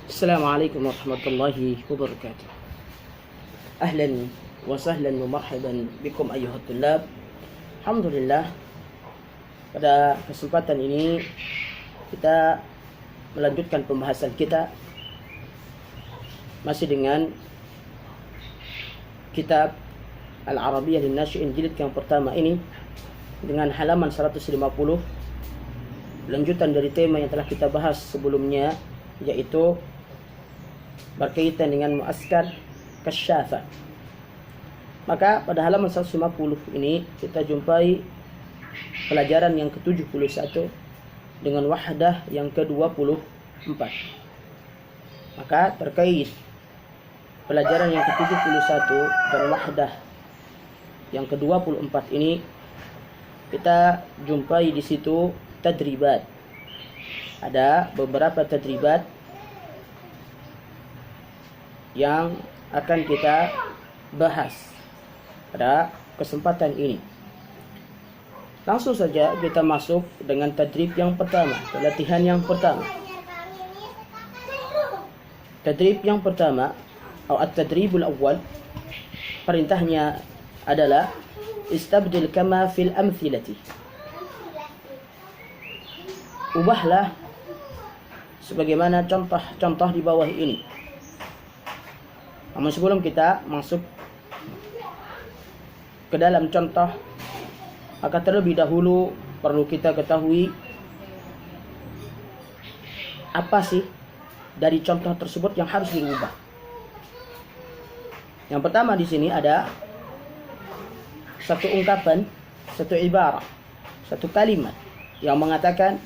Assalamualaikum warahmatullahi wabarakatuh. Ahlan wa sahlan wa marhaban bikum ayyuhat tullab. Alhamdulillah, pada kesempatan ini kita melanjutkan pembahasan kita masih dengan kitab Al-Arabiyyah lin-Nasyi'in jilid yang pertama ini dengan halaman 150, lanjutan dari tema yang telah kita bahas sebelumnya, yaitu berkaitan dengan mu'askar kasyafah. Maka pada halaman 150 ini kita jumpai pelajaran yang ke-71 dengan wahdah yang ke-24. Maka terkait pelajaran yang ke-71 dan wahdah yang ke-24 ini, kita jumpai di situ tadribat. Ada beberapa tadribat yang akan kita bahas pada kesempatan ini. Langsung saja kita masuk dengan tadrib yang pertama, latihan yang pertama. Tadrib yang pertama atau at-tadribul awwal, perintahnya adalah istabdil kama fil amthilati. Ubahlah sebagaimana contoh-contoh di bawah ini. Namun sebelum kita masuk ke dalam contoh, maka terlebih dahulu perlu kita ketahui apa sih dari contoh tersebut yang harus diubah. Yang pertama di sini ada satu ungkapan, satu ibarah, satu kalimat yang mengatakan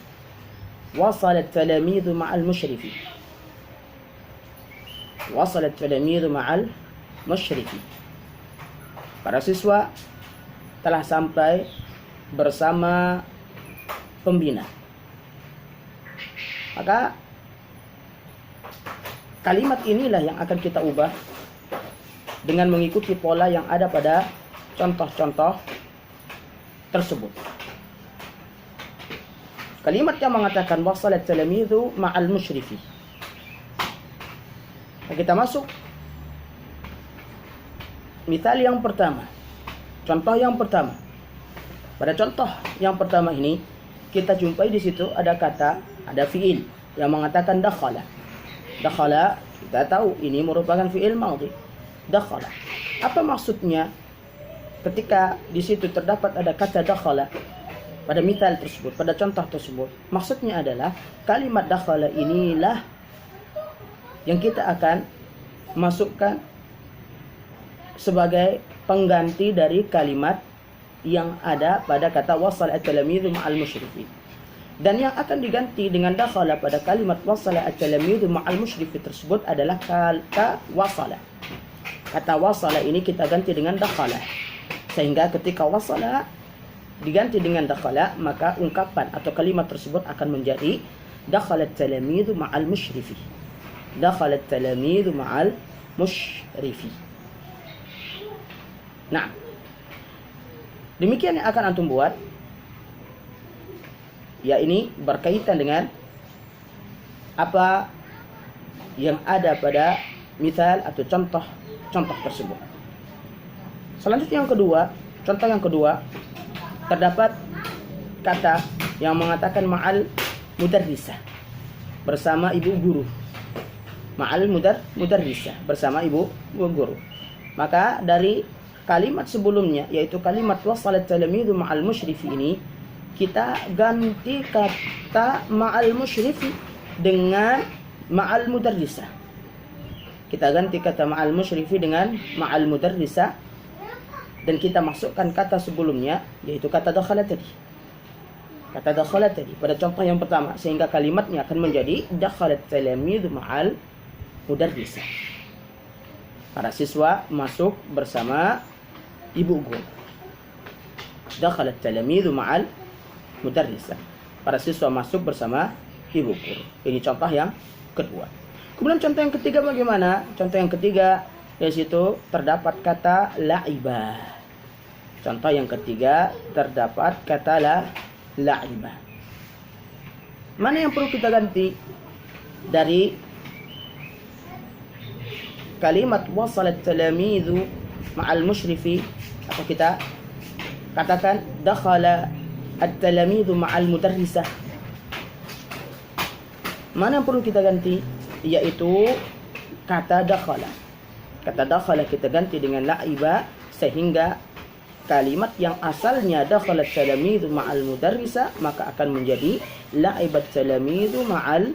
wasalat talamidhu ma'al musyrifi. Wasalat talamidhu ma'al musyrifi. Para siswa telah sampai bersama pembina. Maka kalimat inilah yang akan kita ubah dengan mengikuti pola yang ada pada contoh-contoh tersebut. Kalimat yang mengatakan wasalat talamidhu ma'al musyrifi. Kita masuk misal yang pertama, contoh yang pertama. Pada contoh yang pertama ini kita jumpai di situ ada kata, ada fiil yang mengatakan dakhala. Dakhala kita tahu ini merupakan fiil madhi. Dakhala. Apa maksudnya ketika di situ terdapat ada kata dakhala pada misal tersebut, pada contoh tersebut? Maksudnya adalah kalimat dakhala inilah yang kita akan masukkan sebagai pengganti dari kalimat yang ada pada kata wasal at-talamidhu ma'al musyrifi. Dan yang akan diganti dengan dakhala pada kalimat wasal at-talamidhu ma'al musyrifi tersebut adalah kata wasala. Kata wasala ini kita ganti dengan dakhala. Sehingga ketika wasala diganti dengan dakhala, maka ungkapan atau kalimat tersebut akan menjadi dakhala at-talamidhu ma'al musyrifi. Dakhala at-talamidhu ma'al musyrifi. Nah, demikian yang akan antum buat. Ya, ini berkaitan dengan apa yang ada pada misal atau contoh tersebut. Selanjutnya yang kedua, contoh yang kedua, terdapat kata yang mengatakan ma'al mudarrisah, bersama ibu guru. Ma'al mudarrisah, bersama ibu guru. Maka dari kalimat sebelumnya, yaitu kalimat wasalat talamidhu ma'al musyrifi ini, kita ganti kata ma'al musyrifi dengan ma'al mudarrisah. Kita ganti kata ma'al musyrifi dengan ma'al mudarrisah, dan kita masukkan kata sebelumnya, yaitu kata dakhala tadi. Kata dakhala tadi pada contoh yang pertama, sehingga kalimatnya akan menjadi dakhalat talamidhu ma'al mudarrisah. Para siswa masuk bersama ibu guru. Dakhalat talamidhu ma'al mudarrisah. Para siswa masuk bersama ibu guru. Ini contoh yang kedua. Kemudian contoh yang ketiga bagaimana? Contoh yang ketiga, di situ terdapat kata la'ibah. Contoh yang ketiga terdapat kata la'ibah. Mana yang perlu kita ganti dari kalimat wasalat talamidhu ma'al musyrifi, atau kita katakan dakhala at-talamidhu ma'al mudarrisah. Mana yang perlu kita ganti? Yaitu kata dakhala. Kata dakhala kita ganti dengan la'iba, sehingga kalimat yang asalnya dakhala at-talamidhu ma'al mudarrisah maka akan menjadi la'ibat talamidhu ma'al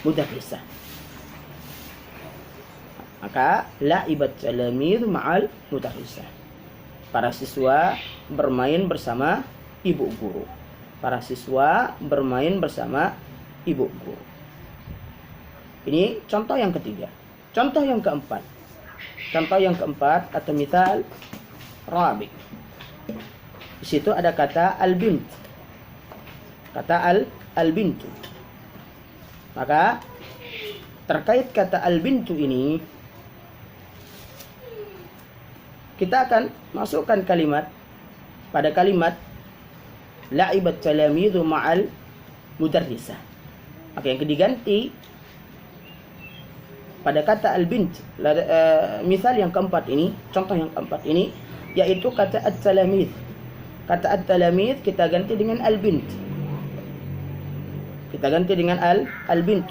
mudarrisah. Maka la'ibat talamidhu ma'al mudarrisah. Para siswa bermain bersama ibu guru. Para siswa bermain bersama ibu guru. Ini contoh yang ketiga. Contoh yang keempat. Contoh yang keempat atau misal rabi. Di situ ada kata al-bint. Kata al-bintu. Maka terkait kata al-bintu ini kita akan masukkan kalimat pada kalimat la'ibat talamidhu ma'al mudarrisah. Maka yang diganti pada kata al-bint, misal yang keempat ini, contoh yang keempat ini, yaitu kata at-talamidh. Kata at-talamidh kita ganti dengan al-bint. Kita ganti dengan al-bint.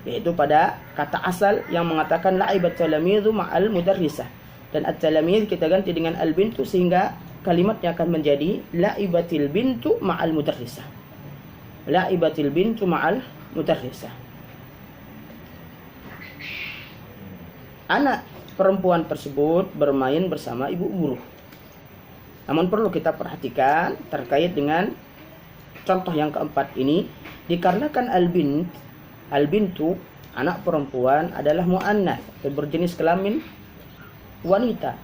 Yaitu pada kata asal yang mengatakan la'ibat talamidhu ma'al mudarrisah. Dan at-talamidh kita ganti dengan al-bintu sehingga kalimatnya akan menjadi la'ibatil bintu ma'al mudarrisah. La'ibatil bintu ma'al mudarrisah. Anak perempuan tersebut bermain bersama ibu guru. Namun perlu kita perhatikan terkait dengan contoh yang keempat ini, dikarenakan al-bintu anak perempuan adalah mu'annath atau berjenis kelamin wanita.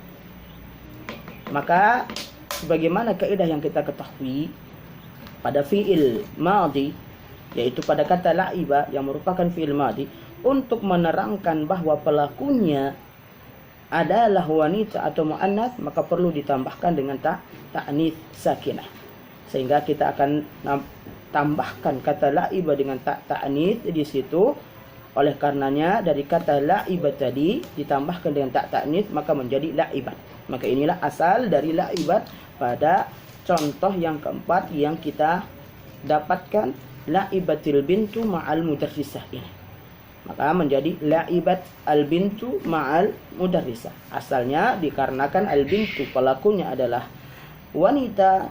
Maka sebagaimana kaidah yang kita ketahui pada fi'il madhi, yaitu pada kata la'iba yang merupakan fi'il madhi, untuk menerangkan bahwa pelakunya adalah wanita atau mu'annath, maka perlu ditambahkan dengan ta'nits sakinah. Sehingga kita akan tambahkan kata la'iba dengan ta'nits di situ. Oleh karenanya dari kata la'ibat tadi ditambahkan dengan ta'nits maka menjadi la'ibat. Maka inilah asal dari la'ibat pada contoh yang keempat yang kita dapatkan, la'ibatil bintu ma'al mudarrisah ini. Maka menjadi la'ibat al-bintu ma'al mudarrisah. Asalnya dikarenakan al-bintu pelakunya adalah wanita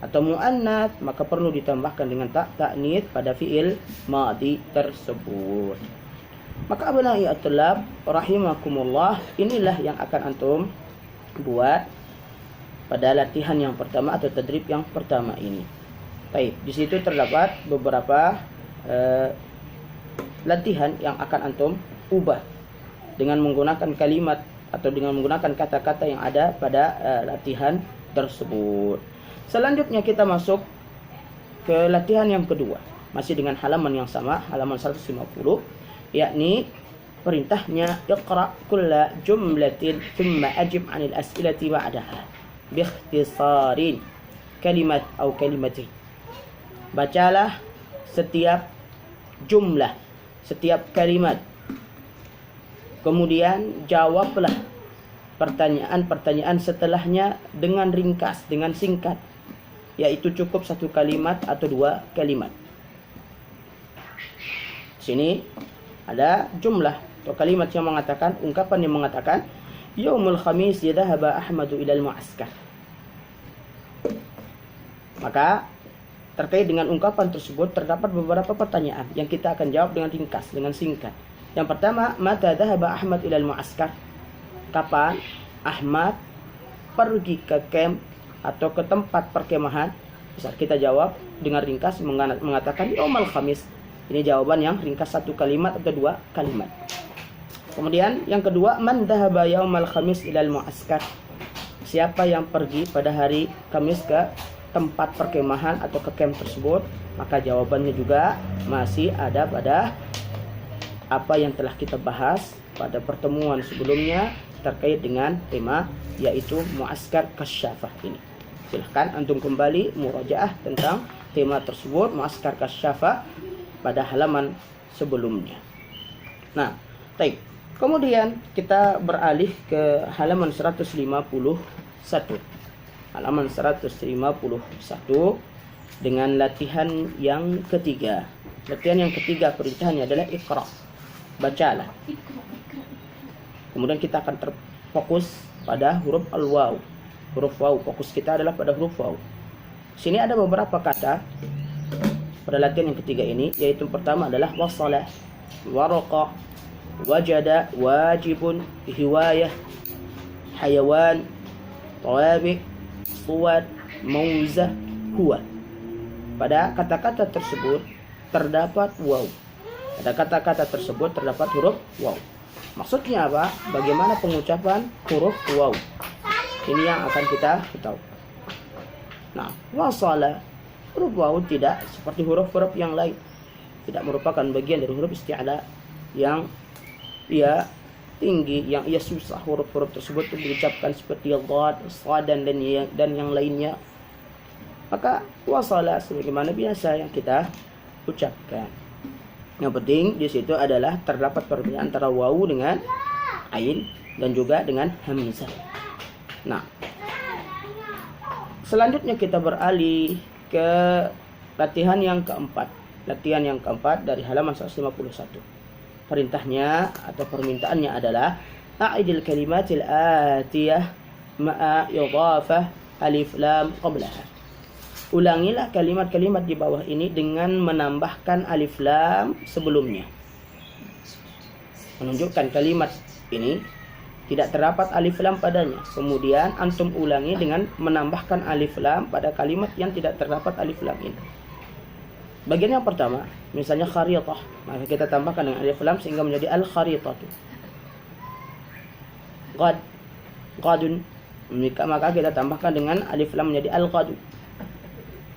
atau mu'annath, maka perlu ditambahkan dengan ta'nits pada fi'il madhi tersebut. Maka abnai at-tulab rahimakumullah, inilah yang akan antum buat pada latihan yang pertama atau tadrib yang pertama ini. Baik, di situ terdapat beberapa latihan yang akan antum ubah dengan menggunakan kalimat atau dengan menggunakan kata-kata yang ada pada latihan tersebut. Selanjutnya kita masuk ke latihan yang kedua, masih dengan halaman yang sama, halaman 150, yakni perintahnya iqra kulla jumlatin thumma ajib 'anil as'ilati ba'daha bi ikhtisarin kalimat atau kalimatin. Bacalah setiap jumlah, setiap kalimat, kemudian jawablah pertanyaan-pertanyaan setelahnya dengan ringkas, dengan singkat, yaitu cukup satu kalimat atau dua kalimat. Sini ada jumlah atau kalimat yang mengatakan, ungkapan yang mengatakan yaumul khamis dhahaba Ahmadu ilal mu'askar. Maka terkait dengan ungkapan tersebut terdapat beberapa pertanyaan yang kita akan jawab dengan ringkas, dengan singkat. Yang pertama, mata dhahaba Ahmad ilal mu'askar? Kapan Ahmad pergi ke camp atau ke tempat perkemahan? Bisa kita jawab dengan ringkas mengatakan yaumal khamis. Ini jawaban yang ringkas, satu kalimat atau dua kalimat. Kemudian yang kedua, man dhahaba yaumal khamis ilal mu'askar? Siapa yang pergi pada hari Kamis ke tempat perkemahan atau ke camp tersebut? Maka jawabannya juga masih ada pada apa yang telah kita bahas pada pertemuan sebelumnya terkait dengan tema, yaitu mu'askar kasyafah ini. Silahkan antum kembali murajaah tentang tema tersebut, mu'askar kasyafah, pada halaman sebelumnya. Nah, baik. Kemudian kita beralih ke halaman 151. Halaman 151 dengan latihan yang ketiga. Latihan yang ketiga perintahnya adalah iqra. Bacalah. Kemudian kita akan terfokus pada huruf al-waw. Huruf waw, fokus kita adalah pada huruf waw. Sini ada beberapa kata pada latihan yang ketiga ini, yaitu pertama adalah wasala, waraqa, wajada, wajibun, hiwayah, hayawan, tawabi, suwad, mauzah, huwa. Pada kata-kata tersebut terdapat waw. Pada kata-kata tersebut terdapat huruf waw. Maksudnya apa? Bagaimana pengucapan huruf waw? Ini yang akan kita ketahui. Nah, wasala, huruf waw tidak seperti huruf-huruf yang lain. Tidak merupakan bagian dari huruf isti'la yang ia tinggi, yang ia susah huruf-huruf tersebut diucapkan seperti dhad, sad dan yang lainnya. Maka wasala sebagaimana biasa yang kita ucapkan. Yang penting di situ adalah terdapat perbedaan antara waw dengan ain dan juga dengan hamzah. Nah, selanjutnya kita beralih ke latihan yang keempat. Latihan yang keempat dari halaman 151. Perintahnya atau permintaannya adalah a'idil kalimatil atiyah ma'a idhafah alif lam qablaha. Ulangilah kalimat-kalimat di bawah ini dengan menambahkan alif lam sebelumnya. Menunjukkan kalimat ini tidak terdapat alif lam padanya. Kemudian antum ulangi dengan menambahkan alif lam pada kalimat yang tidak terdapat alif lam ini. Bagian yang pertama, misalnya kharitah, maka kita tambahkan dengan alif lam sehingga menjadi al-kharitatu. Qad, qadun, maka kita tambahkan dengan alif lam menjadi al-qadu.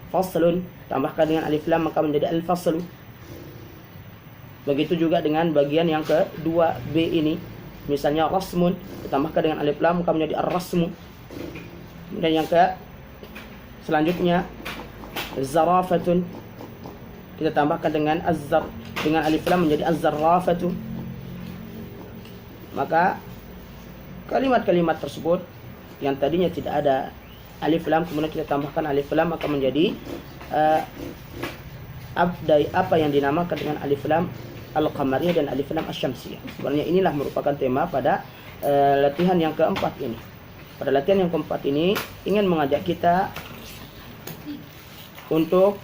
Faslun, tambahkan dengan alif lam maka menjadi al-faslu. Begitu juga dengan bagian yang kedua B ini. Misalnya rasmun, ditambahkan dengan alif lam maka menjadi ar-rasmu. Dan yang selanjutnya zarafatun, kita tambahkan dengan dengan alif lam menjadi az-zarrafatu. Maka kalimat-kalimat tersebut yang tadinya tidak ada alif lam kemudian kita tambahkan alif lam maka menjadi apa yang dinamakan dengan alif lam al-qamariyah dan alif lam asy-syamsiyah. Sebenarnya inilah merupakan tema pada latihan yang keempat ini. Pada latihan yang keempat ini ingin mengajak kita untuk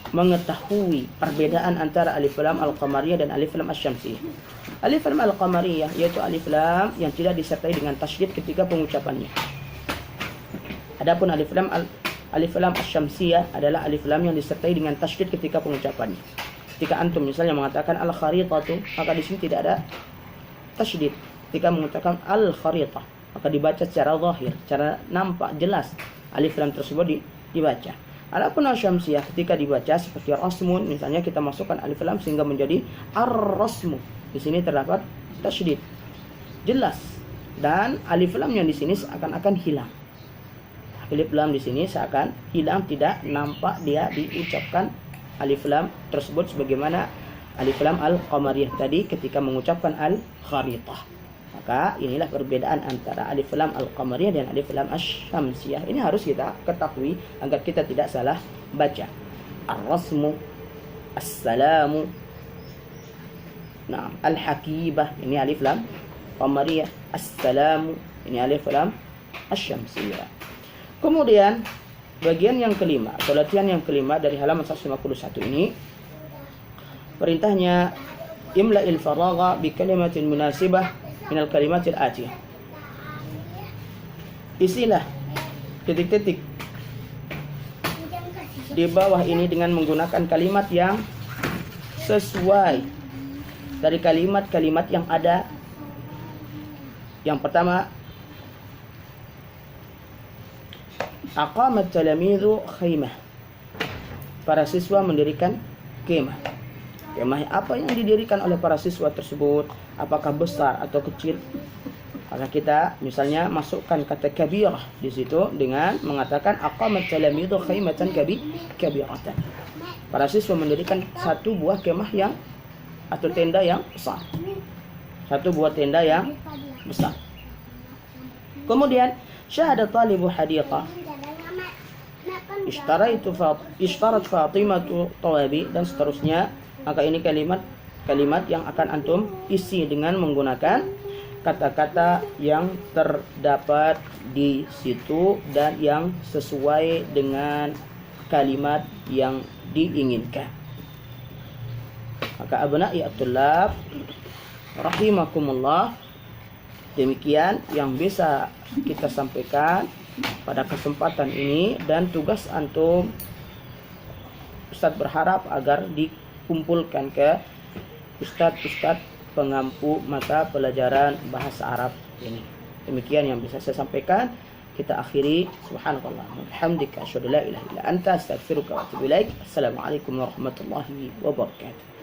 mengetahui perbedaan antara alif lam al-qamariyah dan alif lam asy-syamsiyah. Alif lam al-qamariyah yaitu alif lam yang tidak disertai dengan tasydid ketika pengucapannya. Adapun alif lam asy-syamsiyah adalah alif lam yang disertai dengan tasydid ketika pengucapannya. Ketika antum misalnya mengatakan al-kharitatu, maka di sini tidak ada tasydid. Ketika mengatakan al-kharitah, maka dibaca secara zahir, secara nampak jelas alif lam tersebut dibaca. Adapun asy-syamsiyah ketika dibaca seperti rasmun, misalnya kita masukkan alif lam sehingga menjadi ar-rasmu. Di sini terdapat tasydid. Jelas. Dan alif lam yang di sini seakan-akan hilang. Alif lam di sini seakan hilang, tidak nampak dia diucapkan alif lam tersebut sebagaimana alif lam al-qamariyah tadi ketika mengucapkan al-kharitah. Maka inilah perbedaan antara alif lam al-qamariyah dan alif lam asy-syamsiyah. Ini harus kita ketahui agar kita tidak salah baca. Ar-rasmu, as-salamu, nah, al-hakibah, ini alif lam qamariyah. As-salamu, ini alif lam asy-syamsiyah. Kemudian bagian yang kelima atau latihan yang kelima dari halaman 151 ini, perintahnya imla'il faragha bi kalimatin munasibah minal kalimatil atiyah. Isilah titik-titik di bawah ini dengan menggunakan kalimat yang sesuai dari kalimat-kalimat yang ada. Yang pertama, aqamat talamidhu khaymah. Para siswa mendirikan kemah. Kemah apa yang didirikan oleh para siswa tersebut? Apakah besar atau kecil? Maka kita misalnya masukkan kata kabirah di situ dengan mengatakan aqamat talamidhu khaymatan kabiratan. Para siswa mendirikan satu buah kemah yang atau tenda yang besar. Satu buat tenda yang besar. Kemudian syahada talibu hadiqah. Ishtarat Fatimah tawabi, dan seterusnya. Maka ini kalimat yang akan antum isi dengan menggunakan kata-kata yang terdapat di situ dan yang sesuai dengan kalimat yang diinginkan. Maka abna'i at-tullab rahimakumullah, demikian yang bisa kita sampaikan pada kesempatan ini, dan tugas antum, Ustaz berharap agar dikumpulkan ke ustadz pengampu mata pelajaran bahasa Arab ini. Demikian yang bisa saya sampaikan. Kita akhiri. Subhanakallah wa bihamdika asyhadu an la ilaha illa anta astaghfiruka wa atubu ilaik. Assalamualaikum warahmatullahi wabarakatuh.